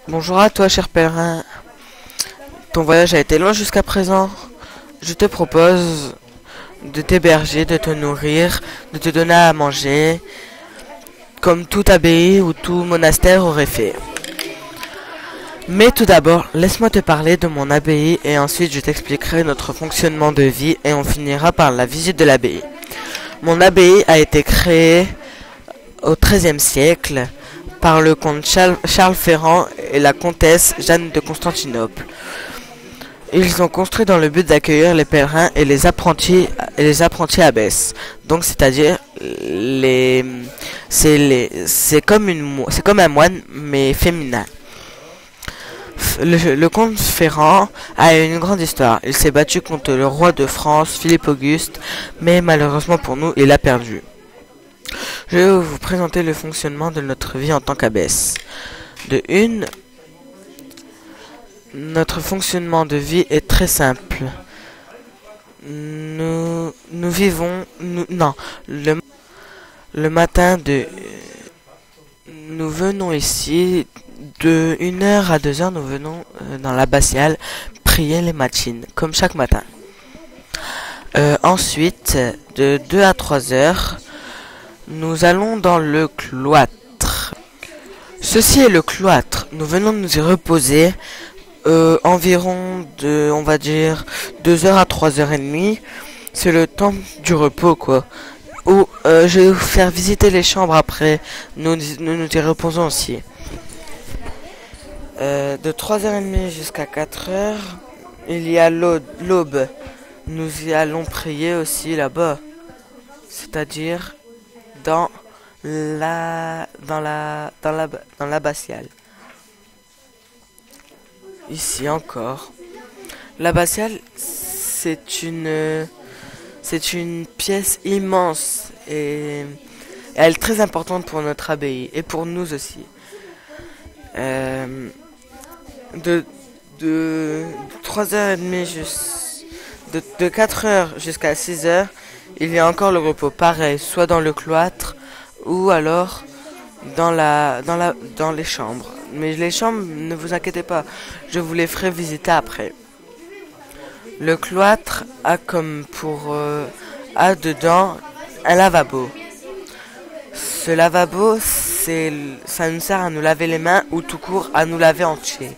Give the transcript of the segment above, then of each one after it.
Bonjour à toi, cher pèlerin. Ton voyage a été long jusqu'à présent. Je te propose de t'héberger, de te nourrir, de te donner à manger, comme toute abbaye ou tout monastère aurait fait. Mais tout d'abord, laisse-moi te parler de mon abbaye et ensuite je t'expliquerai notre fonctionnement de vie et on finira par la visite de l'abbaye. Mon abbaye a été créée au XIIIe siècle par le comte Charles Ferrand et la comtesse Jeanne de Constantinople. Ils ont construit dans le but d'accueillir les pèlerins et les apprentis abbesses. Donc c'est-à-dire c'est comme un moine mais féminin. Le comte Ferrand a une grande histoire. Il s'est battu contre le roi de France, Philippe Auguste, mais malheureusement pour nous, il a perdu. Je vais vous présenter le fonctionnement de notre vie en tant qu'abbesse. De une, notre fonctionnement de vie est très simple. Nous vivons, non, le matin nous venons ici de 1 heure à 2 heures. Nous venons dans l'abbatiale prier les matines, comme chaque matin. Ensuite, de 2 à 3 heures, nous allons dans le cloître. Ceci est le cloître. Nous venons nous y reposer environ on va dire, 2 heures à 3 heures et demie. C'est le temps du repos, quoi. Ou je vais vous faire visiter les chambres après. Nous y reposons aussi. De 3 heures et demie jusqu'à 4 heures, il y a l'aube. Nous y allons prier aussi là-bas. C'est-à-dire dans l'abbatiale. Ici encore. L'abbatiale, c'est une pièce immense et elle est très importante pour notre abbaye et pour nous aussi. De 3 heures et demie de 4 heures jusqu'à 6 heures, il y a encore le repos. Pareil, soit dans le cloître ou alors dans les chambres. Mais les chambres, ne vous inquiétez pas, je vous les ferai visiter après. Le cloître a dedans un lavabo. Ce lavabo, ça nous sert à nous laver les mains ou tout court à nous laver entier.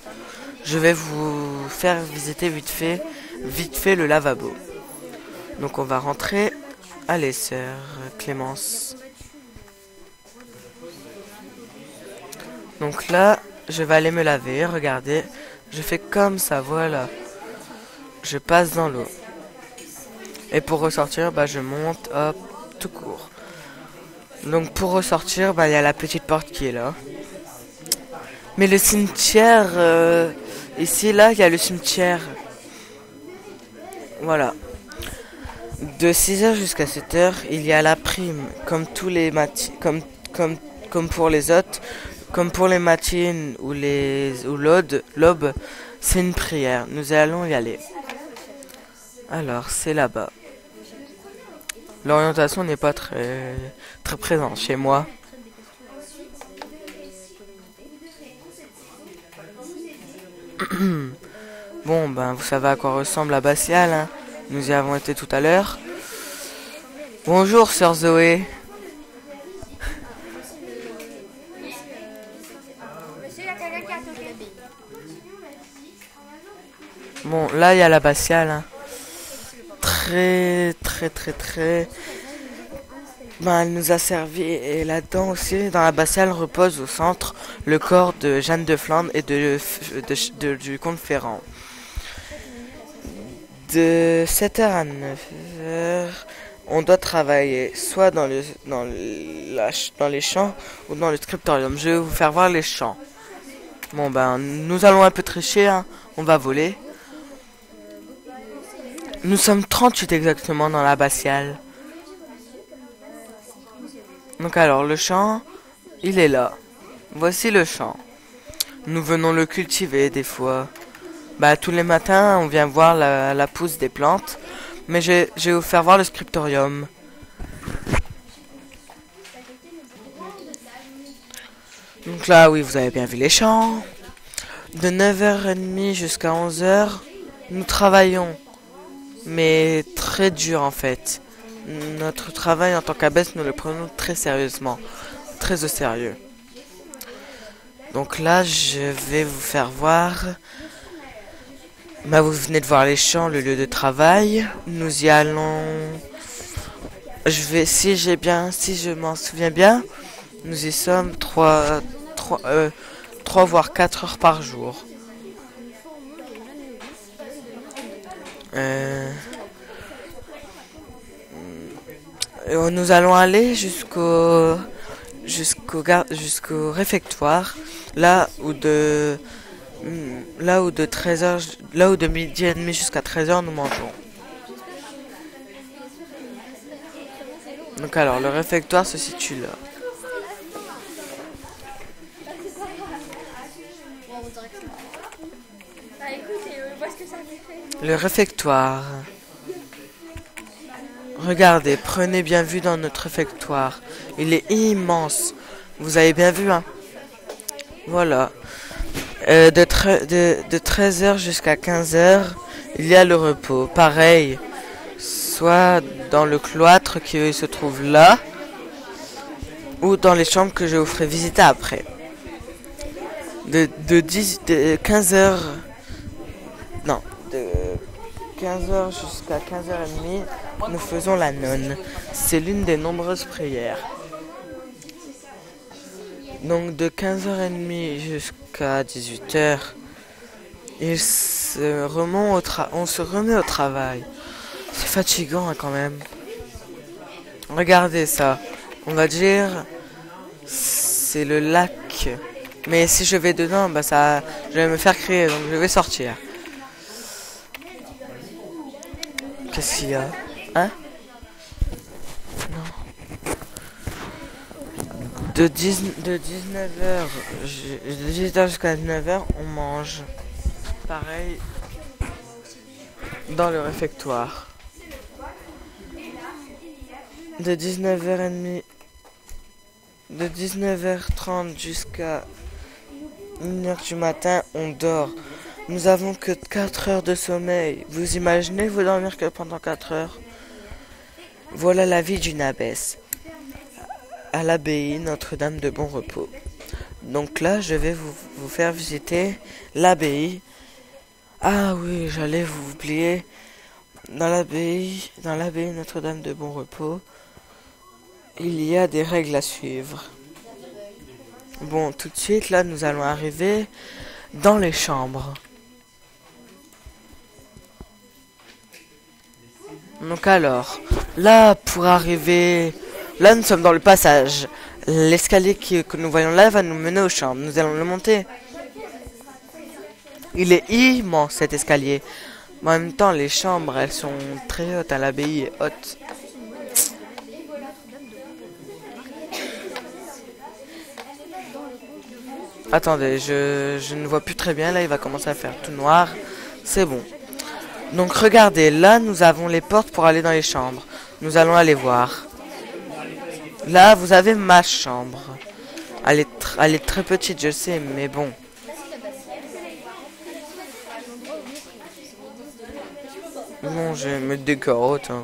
Je vais vous faire visiter vite fait le lavabo. Donc on va rentrer. Allez, sœur Clémence. Donc là, je vais aller me laver, regardez. Je fais comme ça, voilà. Je passe dans l'eau. Et pour ressortir, je monte, hop, tout court. Donc pour ressortir, il y a la petite porte qui est là. Mais le cimetière, ici, là, il y a le cimetière. Voilà. De 6 heures jusqu'à 7 heures, il y a la prime, comme tous les comme pour les autres. Comme pour les matines ou l'aube, c'est une prière. Nous allons y aller. Alors, c'est là-bas. L'orientation n'est pas très présente chez moi. Bon, vous savez à quoi ressemble l'abbatiale, hein. Nous y avons été tout à l'heure. Bonjour, sœur Zoé. Bon, là, il y a l'abbatiale, hein. Très... elle nous a servi. Et là-dedans aussi, dans l'abbatiale, repose au centre le corps de Jeanne de Flandre et du comte Ferrand. De 7 heures à 9 heures, on doit travailler soit dans les champs ou dans le scriptorium. Je vais vous faire voir les champs. Bon, nous allons un peu tricher, hein. On va voler. Nous sommes 38 exactement dans l'abbatiale. Donc alors, le champ, il est là. Voici le champ. Nous venons le cultiver des fois. Tous les matins, on vient voir la pousse des plantes. Mais je vais vous faire voir le scriptorium. Donc là, oui, vous avez bien vu les champs. De 9h30 jusqu'à 11h, nous travaillons. Mais très dur en fait. Notre travail en tant qu'abbesse, nous le prenons très sérieusement. Très au sérieux. Donc là, je vais vous faire voir. Bah, vous venez de voir les champs, le lieu de travail. Nous y allons. Si je m'en souviens bien, nous y sommes 3 voire 4 heures par jour. Nous allons aller jusqu'au réfectoire, là où de 13h, là où de midi et demi jusqu'à 13h nous mangeons. Donc alors, le réfectoire se situe là. Le réfectoire. Regardez, prenez bien vue dans notre réfectoire. Il est immense. Vous avez bien vu, hein? Voilà. De 13h jusqu'à 15h, il y a le repos. Pareil, soit dans le cloître qui se trouve là, ou dans les chambres que je vous ferai visiter après. De 15h... Non, de 15h jusqu'à 15h30, nous faisons la nonne. C'est l'une des nombreuses prières. Donc de 15h30 jusqu'à 18h, on se remet au travail. C'est fatigant hein, quand même. Regardez ça. On va dire c'est le lac. Mais si je vais dedans, bah je vais me faire crier, donc je vais sortir. Qu'est-ce qu'il y a? Hein? Non. De 19h jusqu'à 19h, on mange. Pareil dans le réfectoire. De 19h30, de 19h30 jusqu'à 1h du matin, on dort. Nous avons que 4 heures de sommeil. Vous imaginez vous dormir que pendant 4 heures? Voilà la vie d'une abbesse. À l'abbaye Notre-Dame de Bon Repos. Donc là, je vais vous faire visiter l'abbaye. Ah oui, j'allais vous oublier. Dans l'abbaye Notre-Dame de Bon Repos, il y a des règles à suivre. Bon, tout de suite, là, nous allons arriver dans les chambres. Donc alors, là, pour arriver... Là, nous sommes dans le passage. L'escalier que nous voyons là va nous mener aux chambres. Nous allons le monter. Il est immense, cet escalier. Mais en même temps, les chambres, elles sont très hautes. L'abbaye est haute. Attendez, je ne vois plus très bien. Là, il va commencer à faire tout noir. C'est bon. Donc, regardez. Là, nous avons les portes pour aller dans les chambres. Nous allons aller voir. Là, vous avez ma chambre. Elle est très petite, je sais, mais bon. Bon, je vais mettre des carottes. Hein.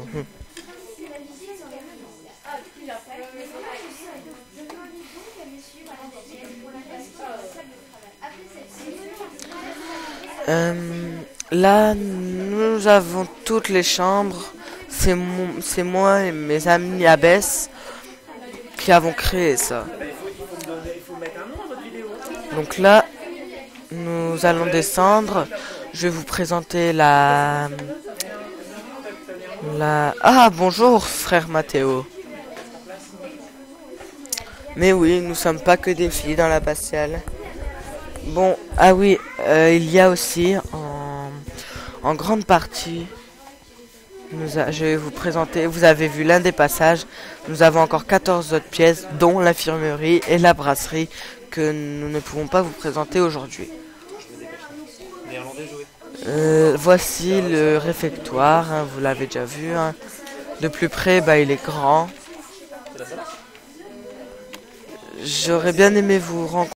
Là, nous avons toutes les chambres. C'est moi et mes amis abbesses qui avons créé ça. Donc là, nous allons descendre. Je vais vous présenter la... Ah, bonjour, frère Mathéo. Mais oui, nous sommes pas que des filles dans l'abbatiale. Bon, ah oui, il y a aussi en grande partie, je vais vous présenter, vous avez vu l'un des passages, nous avons encore 14 autres pièces, dont l'infirmerie et la brasserie, que nous ne pouvons pas vous présenter aujourd'hui. Voici le réfectoire, hein, vous l'avez déjà vu. Hein. De plus près, bah, il est grand. J'aurais bien aimé vous rencontrer.